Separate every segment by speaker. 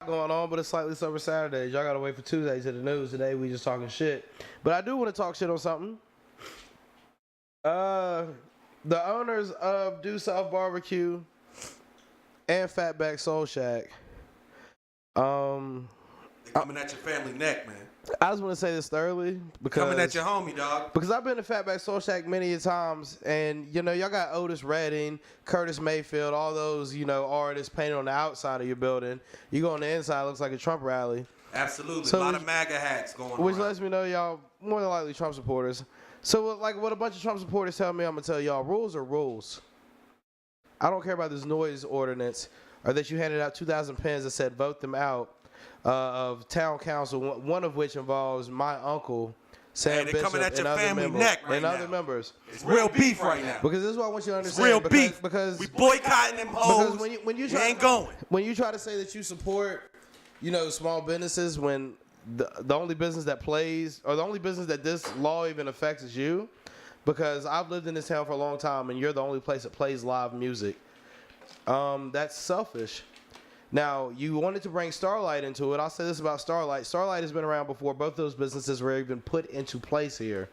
Speaker 1: going on, but it's slightly sober Saturdays. Y'all gotta wait for Tuesday to the news. Today we just talking shit. But I do want to talk shit on something. The owners of Due South Barbecue and Fatback SoulShack.
Speaker 2: They coming at your family neck, man.
Speaker 1: I just want to say this thoroughly because
Speaker 2: Coming at your homie, dog.
Speaker 1: Because I've been to Fatback SoulShack many a times, and you know y'all got Otis Redding, Curtis Mayfield, all those artists painted on the outside of your building. You go on the inside, it looks like a Trump rally.
Speaker 2: Absolutely,
Speaker 1: so
Speaker 2: a lot of MAGA hats going on.
Speaker 1: Which lets me know y'all more than likely Trump supporters. So like what a bunch of Trump supporters tell me, I'm gonna tell y'all: rules are rules. I don't care about this noise ordinance or that you handed out 2,000 pens that said vote them out. Of town council, one of which involves my uncle, Sam Bishop,
Speaker 2: coming at your
Speaker 1: and
Speaker 2: family
Speaker 1: other
Speaker 2: neck right now.
Speaker 1: Other members.
Speaker 2: It's real beef right now.
Speaker 1: Because this is what I want you to understand.
Speaker 2: It's real beef.
Speaker 1: Because
Speaker 2: we boycotting them hoes.
Speaker 1: Because when you
Speaker 2: ain't going.
Speaker 1: When you try to say that you support, small businesses, when the only business that plays, or the only business that this law even affects is you, because I've lived in this town for a long time, and you're the only place that plays live music. That's selfish. Now, you wanted to bring Starlight into it. I'll say this about Starlight. Starlight has been around before both those businesses were even put into place here.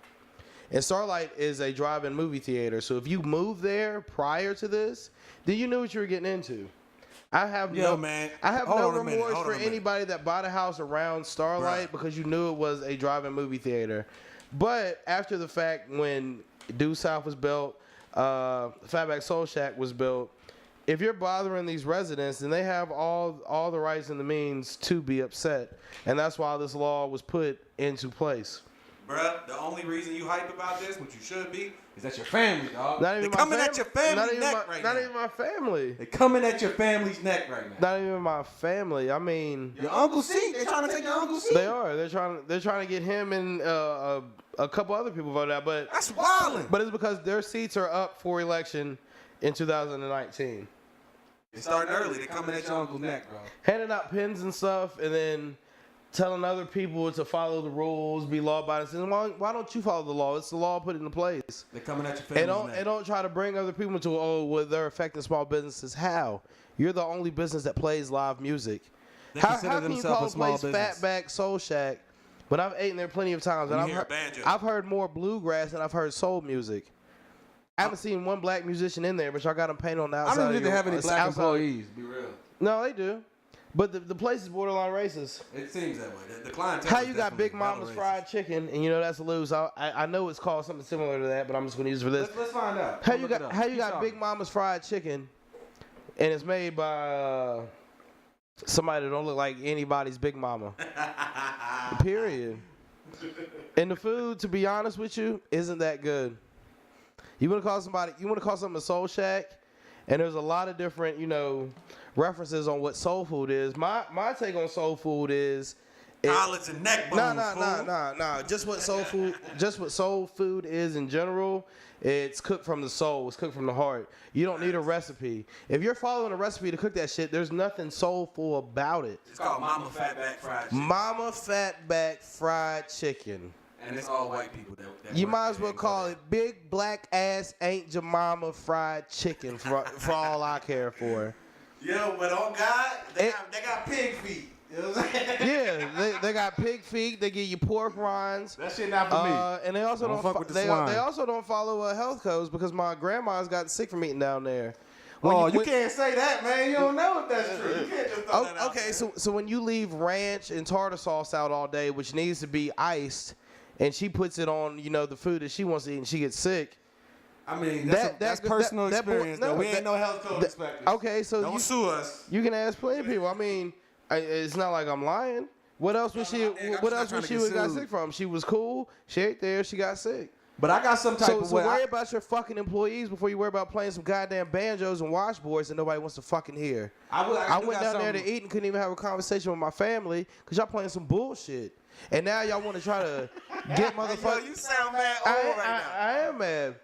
Speaker 1: And Starlight is a drive-in movie theater. So if you moved there prior to this, then you knew what you were getting into. I have no remorse for anybody that bought a house around Starlight because you knew it was a drive-in movie theater. But after the fact, when Due South was built, Fatback SoulShack was built, if you're bothering these residents, then they have all the rights and the means to be upset. And that's why this law was put into place.
Speaker 2: Bruh, the only reason you hype about this, which you should be, is that your family, dog.
Speaker 1: They
Speaker 2: coming at your family neck right now.
Speaker 1: Not even my family.
Speaker 2: They coming at your family's neck right now.
Speaker 1: Not even my family. I mean,
Speaker 2: your uncle's seat. They're trying to take your uncle's seat.
Speaker 1: They are. They're trying to get him and a couple other people voted out. But
Speaker 2: that's wilding.
Speaker 1: But it's because their seats are up for election in 2019.
Speaker 2: It's starting early. They're coming at your uncle's neck, bro.
Speaker 1: Handing out pins and stuff, and then telling other people to follow the rules, be law-abiding. Why don't you follow the law? It's the law put into place.
Speaker 2: They're coming at your family.
Speaker 1: And don't try to bring other people into they're affecting small businesses. How? You're the only business that plays live music. How can you call a place Fatback SoulShack? But I've eaten there plenty of times, and I've heard more bluegrass than I've heard soul music. I haven't seen one black musician in there, but y'all got them painted on the outside.
Speaker 2: I don't think they have any black employees, be real.
Speaker 1: No, they do. But the place is borderline racist.
Speaker 2: It seems that way. The clientele.
Speaker 1: How you got Big Mama's fried chicken, and that's loose. I know it's called something similar to that, but I'm just going to use it for this.
Speaker 2: Let's find out.
Speaker 1: How you got Big Mama's fried chicken, and it's made by somebody that don't look like anybody's Big Mama. Period. And the food, to be honest with you, isn't that good. You want to call something a Soul Shack, and there's a lot of different, references on what soul food is. My take on soul food is
Speaker 2: collards and neck bones.
Speaker 1: No. Just what soul food is in general. It's cooked from the soul. It's cooked from the heart. You don't need a recipe. If you're following a recipe to cook that shit, there's nothing soulful about it.
Speaker 2: It's called Mama Fatback Fried Chicken.
Speaker 1: Mama Fatback Fried Chicken.
Speaker 2: And it's all white people that
Speaker 1: you might as well call it Big Black Ass Ain't Your Mama Fried Chicken for all I care for.
Speaker 2: Yo, but on God, they got pig feet. You know what I'm saying?
Speaker 1: Yeah, they got pig feet. They give you pork rinds.
Speaker 2: That shit not for me.
Speaker 1: And they also they also don't follow health codes because my grandma's got sick from eating down there.
Speaker 2: You can't say that, man. You don't know if that's true. You can't just throw that out
Speaker 1: okay,
Speaker 2: there.
Speaker 1: so when you leave ranch and tartar sauce out all day, which needs to be iced, and she puts it on, the food that she wants to eat, and she gets sick.
Speaker 2: I mean, that's personal experience. We ain't no health code inspectors.
Speaker 1: Okay, so
Speaker 2: don't sue us.
Speaker 1: You can ask plenty of people. I mean, it's not like I'm lying. What else was she? What else was she got sick from? She was cool. She ate there. She got sick.
Speaker 2: But I got some type of way.
Speaker 1: So worry about your fucking employees before you worry about playing some goddamn banjos and washboards that nobody wants to fucking hear. I went down there to eat and couldn't even have a conversation with my family because y'all playing some bullshit. And now y'all want to try to get motherfuckers.
Speaker 2: Yo, you sound mad right now.
Speaker 1: I am mad.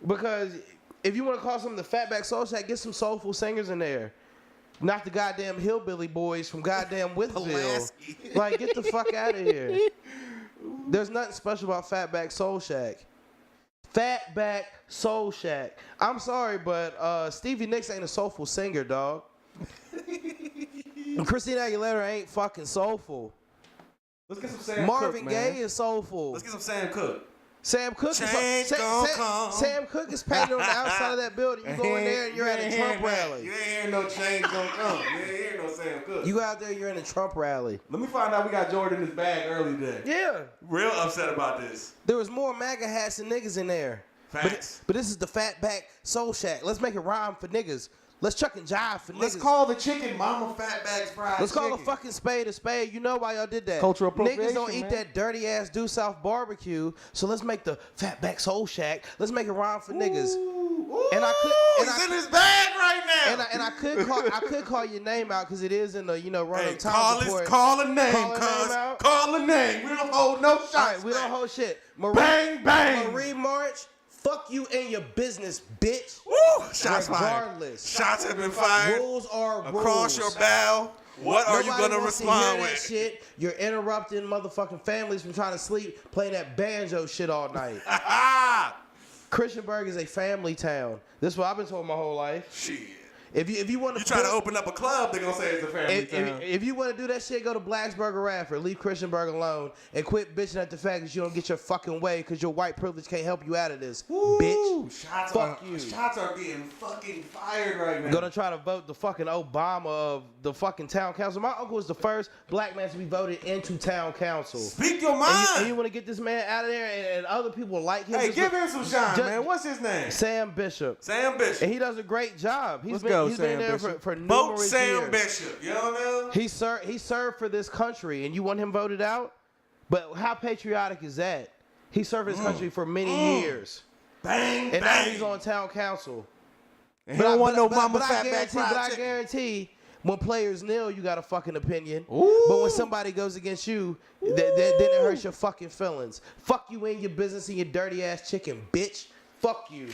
Speaker 1: Because if you want to call something the Fatback SoulShack, get some soulful singers in there. Not the goddamn hillbilly boys from goddamn Withville. Like, get the fuck out of here. There's nothing special about Fatback SoulShack. Fatback SoulShack. I'm sorry, but Stevie Nicks ain't a soulful singer, dog. Christina Aguilera ain't fucking soulful.
Speaker 2: Let's get some Sam
Speaker 1: Marvin
Speaker 2: Cooke, man.
Speaker 1: Gaye is soulful.
Speaker 2: Let's get some Sam Cooke.
Speaker 1: Sam Cooke Sam Cooke is painted on the outside of that building. You go in there and you're at a Trump rally.
Speaker 2: You ain't hearing no change gonna come. You ain't hearing no Sam Cooke.
Speaker 1: You go out there, you're in a Trump rally.
Speaker 2: Let me find out we got Jordan in his bag early today.
Speaker 1: Yeah.
Speaker 2: Real upset about this.
Speaker 1: There was more MAGA hats than niggas in there.
Speaker 2: Facts.
Speaker 1: But this is the Fatback SoulShack. Let's make it rhyme for niggas. Let's chuck and jive for niggas.
Speaker 2: Let's call the chicken Mama Fatback's fried
Speaker 1: Let's call
Speaker 2: chicken.
Speaker 1: a fucking spade a spade. You know why y'all did that.
Speaker 2: Cultural appropriation,
Speaker 1: Niggas don't eat
Speaker 2: man.
Speaker 1: that dirty ass due south barbecue. So let's make the Fatback SoulShack. Let's make it rhyme for niggas.
Speaker 2: Ooh,
Speaker 1: And I could, and
Speaker 2: he's
Speaker 1: I,
Speaker 2: in his bag right now.
Speaker 1: and I could call your name out because it is in the run
Speaker 2: Hey,
Speaker 1: of time report.
Speaker 2: call a name,
Speaker 1: Call a name
Speaker 2: cuz.
Speaker 1: out.
Speaker 2: Call a name. We don't hold no shots.
Speaker 1: All right, we don't
Speaker 2: man.
Speaker 1: hold shit.
Speaker 2: Bang, bang.
Speaker 1: Marie March, fuck you and your business, bitch.
Speaker 2: Woo! Shots
Speaker 1: Regardless.
Speaker 2: fired. Shots have been fired.
Speaker 1: Rules are rules.
Speaker 2: Across your bow. What are you
Speaker 1: Nobody
Speaker 2: gonna
Speaker 1: wants to
Speaker 2: respond
Speaker 1: hear
Speaker 2: with?
Speaker 1: that shit. You're interrupting motherfucking families from trying to sleep, playing that banjo shit all night. Christiansburg is a family town. This is what I've been told my whole life.
Speaker 2: Shit.
Speaker 1: If you want to
Speaker 2: You try to open up a club, they're gonna say it's a family town.
Speaker 1: if you want to do that shit, go to Blacksburg or Radford. Leave Christiansburg alone and quit bitching at the fact that you don't get your fucking way because your white privilege can't help you out of this, bitch. Fuck you.
Speaker 2: Shots are being fucking fired right now.
Speaker 1: Gonna try to vote the fucking Obama of the fucking town council. My uncle was the first black man to be voted into town council.
Speaker 2: Speak your mind.
Speaker 1: And you want to get this man out of there and other people like him.
Speaker 2: Hey, give him some shine, man. What's his name?
Speaker 1: Sam Bishop.
Speaker 2: Sam Bishop.
Speaker 1: And he does a great job. He's
Speaker 2: Let's
Speaker 1: been there
Speaker 2: Bishop.
Speaker 1: for
Speaker 2: Vote
Speaker 1: numerous
Speaker 2: Sam
Speaker 1: years.
Speaker 2: Bishop. You don't know?
Speaker 1: He served for this country, and you want him voted out? But how patriotic is that? He served his country for many years.
Speaker 2: Bang,
Speaker 1: And
Speaker 2: bang.
Speaker 1: now he's on town council.
Speaker 2: And he don't want no mama
Speaker 1: But I
Speaker 2: Fatback fried chicken.
Speaker 1: guarantee when players kneel, you got a fucking opinion.
Speaker 2: Ooh.
Speaker 1: But when somebody goes against you, then it hurts your fucking feelings. Fuck you and your business and your dirty ass chicken, bitch. Fuck you.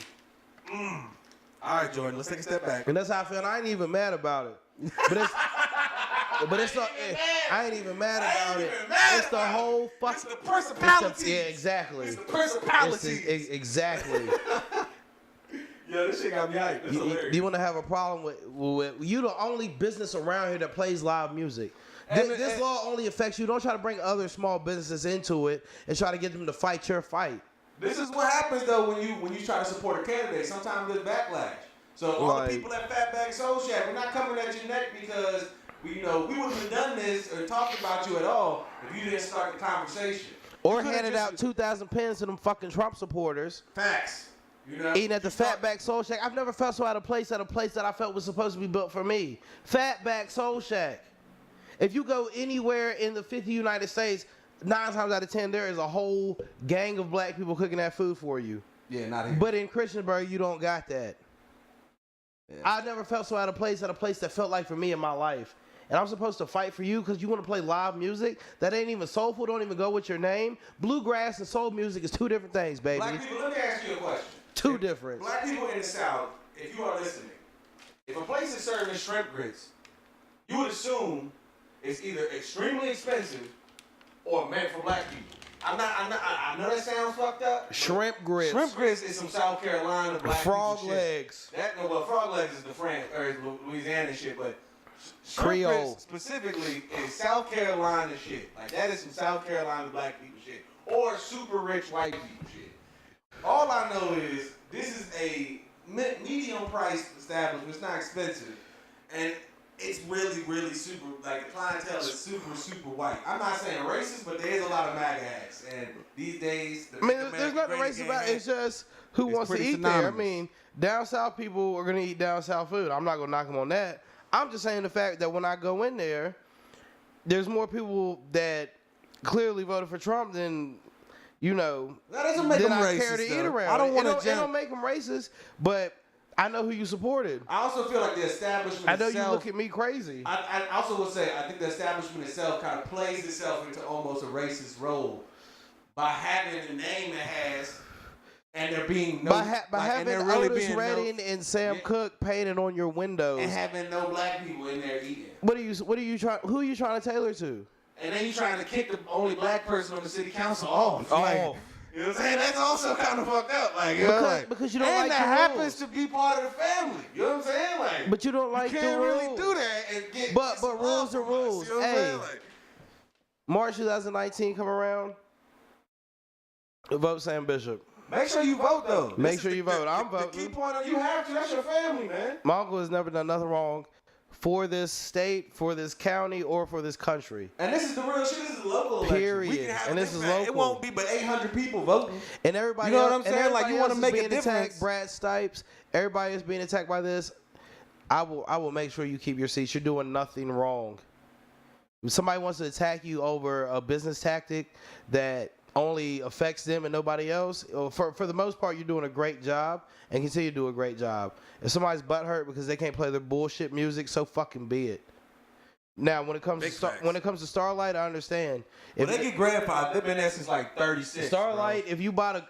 Speaker 2: All right, Jordan, let's take a step back.
Speaker 1: And that's how I feel. And I ain't even mad about it. But it's I ain't even mad about it. It's the whole fucking.
Speaker 2: It's the principalities.
Speaker 1: Yeah, exactly.
Speaker 2: It's the principalities.
Speaker 1: Exactly.
Speaker 2: Yeah, this shit got me hyped. That's hilarious.
Speaker 1: Do you want to have a problem with you? The only business around here that plays live music. This law only affects you. Don't try to bring other small businesses into it and try to get them to fight your fight.
Speaker 2: This is what happens though when you try to support a candidate. Sometimes there's backlash. So all the people at Fatback SoulShack, we're not coming at your neck because we wouldn't have done this or talked about you at all if you didn't start the conversation.
Speaker 1: Or handed out 2,000 pens to them fucking Trump supporters.
Speaker 2: Facts.
Speaker 1: Eating at the Fatback SoulShack. I've never felt so out of place at a place that I felt was supposed to be built for me. Fatback SoulShack. If you go anywhere in the 50 United States, 9 times out of 10, there is a whole gang of black people cooking that food for you.
Speaker 2: Yeah, not here.
Speaker 1: But in Christiansburg, you don't got that.
Speaker 2: Yeah.
Speaker 1: I never felt so out of place at a place that felt like for me in my life. And I'm supposed to fight for you because you want to play live music that ain't even soulful, don't even go with your name. Bluegrass and soul music is 2 different things, baby.
Speaker 2: Black people, let me ask you a question.
Speaker 1: 2 different.
Speaker 2: Black people in the South, if you are listening, if a place is serving shrimp grits, you would assume it's either extremely expensive or meant for black people. I know that sounds fucked up.
Speaker 1: Shrimp grits.
Speaker 2: Shrimp grits is some South Carolina black
Speaker 1: Frog
Speaker 2: people
Speaker 1: legs.
Speaker 2: shit. Frog legs is the France or Louisiana shit, but shrimp
Speaker 1: Creole.
Speaker 2: grits specifically is South Carolina shit. Like that is some South Carolina black people shit or super rich white people shit. All I know is this is a medium priced establishment. It's not expensive, and it's really, really super. Like the clientele is super, super white. I'm not saying racist, but there is a lot of MAGA hats, and these days,
Speaker 1: There's nothing racist about it. It's just who wants to eat there. I mean, down south people are gonna eat down south food. I'm not gonna knock them on that. I'm just saying the fact that when I go in there, there's more people that clearly voted for Trump than.
Speaker 2: That doesn't make them racist.
Speaker 1: Care to eat around.
Speaker 2: I don't want to.
Speaker 1: It don't make them racist, but I know who you supported.
Speaker 2: I also feel like the establishment.
Speaker 1: I know
Speaker 2: itself,
Speaker 1: you look at me crazy.
Speaker 2: I also would say I think the establishment itself kind of plays itself into almost a racist role by having the name it has, and there being no
Speaker 1: by having Otis Redding and Sam Cooke painted on your windows,
Speaker 2: and having no black people in there eating.
Speaker 1: What are you trying? Who are you trying to tailor to?
Speaker 2: And then you trying to kick the only black person on the city council off.
Speaker 1: Oh,
Speaker 2: You know what I'm saying? That's also kind of fucked up. Like, you know,
Speaker 1: because you don't
Speaker 2: and
Speaker 1: like
Speaker 2: that
Speaker 1: the
Speaker 2: happens
Speaker 1: rules.
Speaker 2: to be part of the family. You know what I'm saying? Like,
Speaker 1: But you don't like
Speaker 2: you
Speaker 1: the
Speaker 2: can't
Speaker 1: rules.
Speaker 2: really do that and get.
Speaker 1: But
Speaker 2: some
Speaker 1: rules are
Speaker 2: love from us,
Speaker 1: rules.
Speaker 2: you know what I'm
Speaker 1: Hey.
Speaker 2: saying? Like,
Speaker 1: March 2019 come around. Vote Sam Bishop.
Speaker 2: make sure you vote though.
Speaker 1: Make sure you vote. I'm voting.
Speaker 2: The key point on you have to. That's your family, man.
Speaker 1: My uncle has never done nothing wrong for this state, for this county, or for this country.
Speaker 2: And this is the real shit. This is a local election.
Speaker 1: Period.
Speaker 2: We can have
Speaker 1: And
Speaker 2: it
Speaker 1: this is
Speaker 2: back.
Speaker 1: local.
Speaker 2: It won't be but 800 people voting.
Speaker 1: And everybody,
Speaker 2: You know what
Speaker 1: else,
Speaker 2: I'm saying? Like, you wanna
Speaker 1: want
Speaker 2: make a
Speaker 1: being
Speaker 2: difference.
Speaker 1: attacked, Brad Stipes. Everybody is being attacked by this. I will make sure you keep your seats. You're doing nothing wrong. If somebody wants to attack you over a business tactic that only affects them and nobody else, for the most part, you're doing a great job and continue to do a great job. If somebody's butthurt because they can't play their bullshit music, so fucking be it. Now, when it comes to Starlight, I understand.
Speaker 2: Well, they get grandfathered. They've been there since like 36.
Speaker 1: Starlight,
Speaker 2: bro.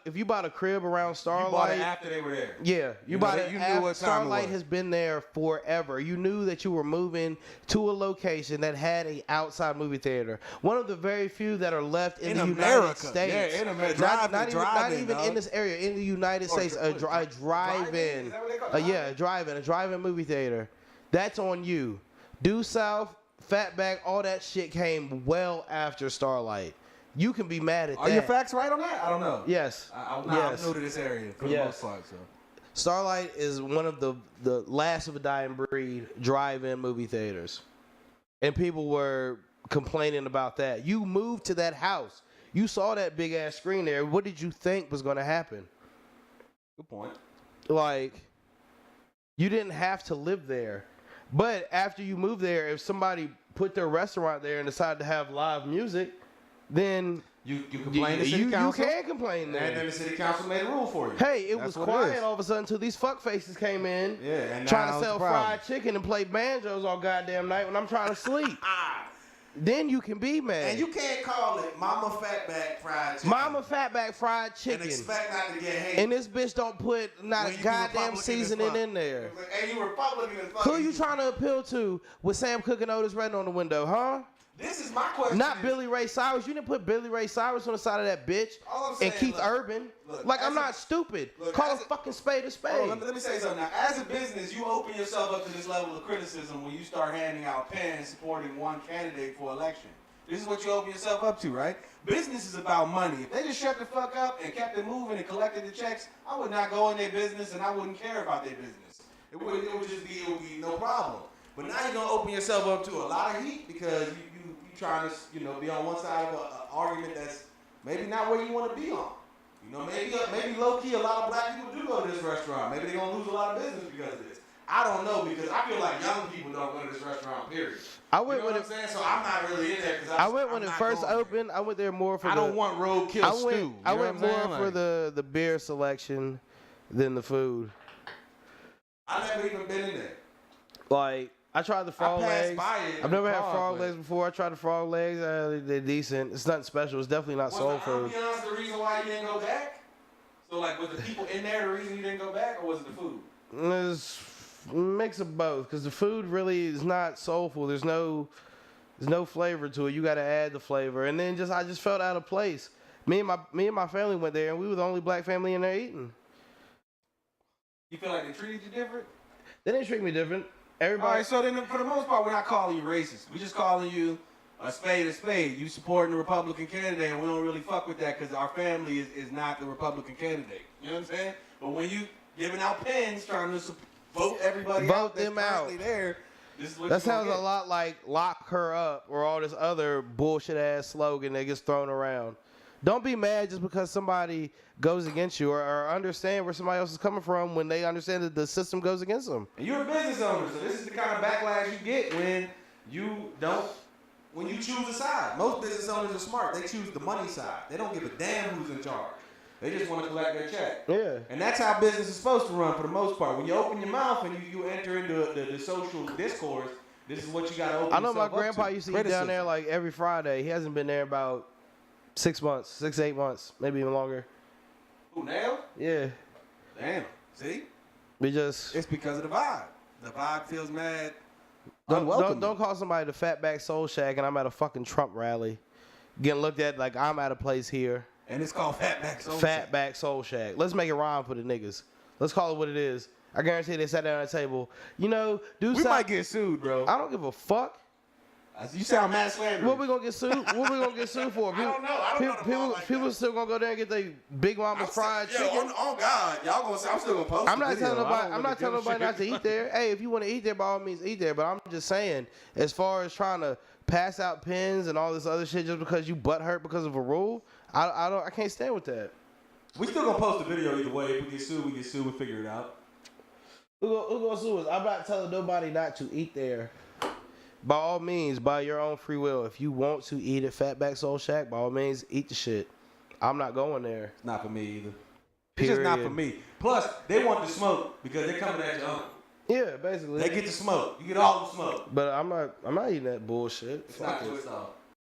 Speaker 1: if you bought a crib around Starlight,
Speaker 2: You bought it after they were there.
Speaker 1: yeah, you
Speaker 2: know,
Speaker 1: bought it.
Speaker 2: you knew what time it
Speaker 1: Starlight
Speaker 2: was.
Speaker 1: has been there forever. You knew that you were moving to a location that had a outside movie theater. One of the very few that are left in the United
Speaker 2: America.
Speaker 1: States.
Speaker 2: Yeah, in America.
Speaker 1: Not even in this area. In the United States, a drive-in.
Speaker 2: Is that what they call it?
Speaker 1: Yeah, a drive-in movie theater. That's on you. Due South, Fatback, all that shit came well after Starlight. You can be mad at that.
Speaker 2: Are your facts right on that? I don't know.
Speaker 1: Yes.
Speaker 2: I'm
Speaker 1: Yes.
Speaker 2: new to this area for the
Speaker 1: Yes.
Speaker 2: most part. So.
Speaker 1: Starlight is one of the last of a dying breed drive-in movie theaters. And people were complaining about that. You moved to that house. You saw that big-ass screen there. What did you think was going to happen?
Speaker 2: Good point.
Speaker 1: Like, you didn't have to live there. But after you move there, if somebody put their restaurant there and decided to have live music, then
Speaker 2: you complain to city
Speaker 1: you
Speaker 2: council.
Speaker 1: can complain
Speaker 2: And
Speaker 1: there.
Speaker 2: then the city council made a rule for you.
Speaker 1: Hey, it
Speaker 2: That's
Speaker 1: was
Speaker 2: what
Speaker 1: quiet
Speaker 2: is.
Speaker 1: all of a sudden until these fuck faces came in,
Speaker 2: Yeah, and
Speaker 1: trying
Speaker 2: now
Speaker 1: to
Speaker 2: it's
Speaker 1: sell
Speaker 2: a problem.
Speaker 1: fried chicken and play banjos all goddamn night when I'm trying to sleep. Then you can be mad.
Speaker 2: And you can't call it Mama Fatback Fried Chicken.
Speaker 1: Mama Fatback fried
Speaker 2: and
Speaker 1: chicken.
Speaker 2: expect not to get hate.
Speaker 1: And this bitch don't put not
Speaker 2: when
Speaker 1: a
Speaker 2: you
Speaker 1: goddamn
Speaker 2: Republican as
Speaker 1: seasoning
Speaker 2: fuck.
Speaker 1: in there.
Speaker 2: Like, hey, you Republican as fuck.
Speaker 1: Who you trying to appeal to with Sam Cooke and Otis Redding on the window, huh?
Speaker 2: This is my question.
Speaker 1: Not
Speaker 2: is,
Speaker 1: Billy Ray Cyrus. You didn't put Billy Ray Cyrus on the side of that bitch.
Speaker 2: All I'm
Speaker 1: And
Speaker 2: saying,
Speaker 1: Keith
Speaker 2: look,
Speaker 1: Urban.
Speaker 2: look,
Speaker 1: Like,
Speaker 2: as
Speaker 1: I'm
Speaker 2: a-
Speaker 1: not stupid.
Speaker 2: look,
Speaker 1: Call a
Speaker 2: as a-
Speaker 1: fucking spade a spade.
Speaker 2: Hold on, let me say something. Now, as a business, you open yourself up to this level of criticism when you start handing out pens supporting one candidate for election. This is what you open yourself up to, right? Business is about money. If they just shut the fuck up and kept it moving and collected the checks, I would not go in their business and I wouldn't care about their business. It would be no problem. But now you're gonna open yourself up to a lot of heat because you trying to be on one side of an argument that's maybe not where you want to be on. Maybe low key a lot of black people do go to this restaurant. Maybe they're gonna lose a lot of business because of this. I don't know because I feel like young people don't go to this restaurant. Period.
Speaker 1: I went
Speaker 2: you know
Speaker 1: when
Speaker 2: what I'm saying? So I'm not really in there because
Speaker 1: I went when it first opened. I went there more for
Speaker 2: I don't want roadkill stew.
Speaker 1: I went more for the beer selection than the food.
Speaker 2: I never even been in there.
Speaker 1: Like, I tried the frog
Speaker 2: passed
Speaker 1: legs.
Speaker 2: by it in
Speaker 1: I've never
Speaker 2: the
Speaker 1: had
Speaker 2: car,
Speaker 1: frog
Speaker 2: but-
Speaker 1: legs before. I tried the frog legs. They're decent. It's nothing special. It's definitely not soul
Speaker 2: Was the
Speaker 1: food.
Speaker 2: ambiance the reason why you didn't go back? So like, was the people in there the reason you didn't go back, or was it the food?
Speaker 1: It's a mix of both because the food really is not soulful. There's no flavor to it. You got to add the flavor, and then I just felt out of place. Me and my family went there, and we were the only black family in there eating.
Speaker 2: You feel like they treated you different?
Speaker 1: They didn't treat me different. Everybody.
Speaker 2: All right, so then for the most part, we're not calling you racist. We're just calling you a spade a spade. You supporting the Republican candidate, and we don't really fuck with that because our family is not the Republican candidate. You know what I'm saying? But when you giving out pens trying to vote everybody
Speaker 1: Vote
Speaker 2: out that's
Speaker 1: them out.
Speaker 2: currently there, this is what
Speaker 1: That
Speaker 2: you gonna
Speaker 1: sounds a
Speaker 2: get.
Speaker 1: lot like lock her up or all this other bullshit ass slogan that gets thrown around. Don't be mad just because somebody goes against you or understand where somebody else is coming from when they understand that the system goes against them.
Speaker 2: And you're a business owner, so this is the kind of backlash you get when you choose a side. Most business owners are smart. They choose the money side. They don't give a damn who's in charge. They just want to collect their check.
Speaker 1: Yeah.
Speaker 2: And that's how business is supposed to run for the most part. When you open your mouth and you enter into the social discourse, this is what you got to open
Speaker 1: I know
Speaker 2: yourself
Speaker 1: my
Speaker 2: up
Speaker 1: grandpa
Speaker 2: to.
Speaker 1: used to eat down there like every Friday. He hasn't been there about 6 months, 6 to 8 months, maybe even longer.
Speaker 2: Who, now?
Speaker 1: Yeah.
Speaker 2: Damn. See?
Speaker 1: We just
Speaker 2: It's because of the vibe. The vibe feels mad.
Speaker 1: don't call somebody the Fatback SoulShack and I'm at a fucking Trump rally, getting looked at like I'm out of place here.
Speaker 2: And it's called Fatback SoulShack.
Speaker 1: Fatback SoulShack. Let's make it rhyme for the niggas. Let's call it what it is. I guarantee they sat down at the table. You know,
Speaker 2: we might get sued, bro.
Speaker 1: I don't give a fuck.
Speaker 2: You sound mad slanderous.
Speaker 1: What we gonna get sued? What we gonna get sued for?
Speaker 2: I don't know.
Speaker 1: People still gonna go there and get their Big Mama's fried chicken.
Speaker 2: On God, y'all gonna say I'm still gonna post.
Speaker 1: I'm not telling nobody not to eat there. Hey, if you want to eat there, by all means eat there. But I'm just saying, as far as trying to pass out pins and all this other shit just because you butt hurt because of a rule, I can't stand with that.
Speaker 2: We still gonna post a video either way. If we get sued, we figure it out.
Speaker 1: Who gonna sue us? I'm not telling nobody not to eat there. By all means, by your own free will. If you want to eat at Fatback SoulShack, by all means, eat the shit. I'm not going there.
Speaker 2: It's not for me either.
Speaker 1: Period.
Speaker 2: It's just not for me. Plus, they want the smoke because they're coming at your uncle.
Speaker 1: Yeah, basically.
Speaker 2: They get the smoke. You get all the smoke.
Speaker 1: But I'm not eating that bullshit.
Speaker 2: It's not good stuff.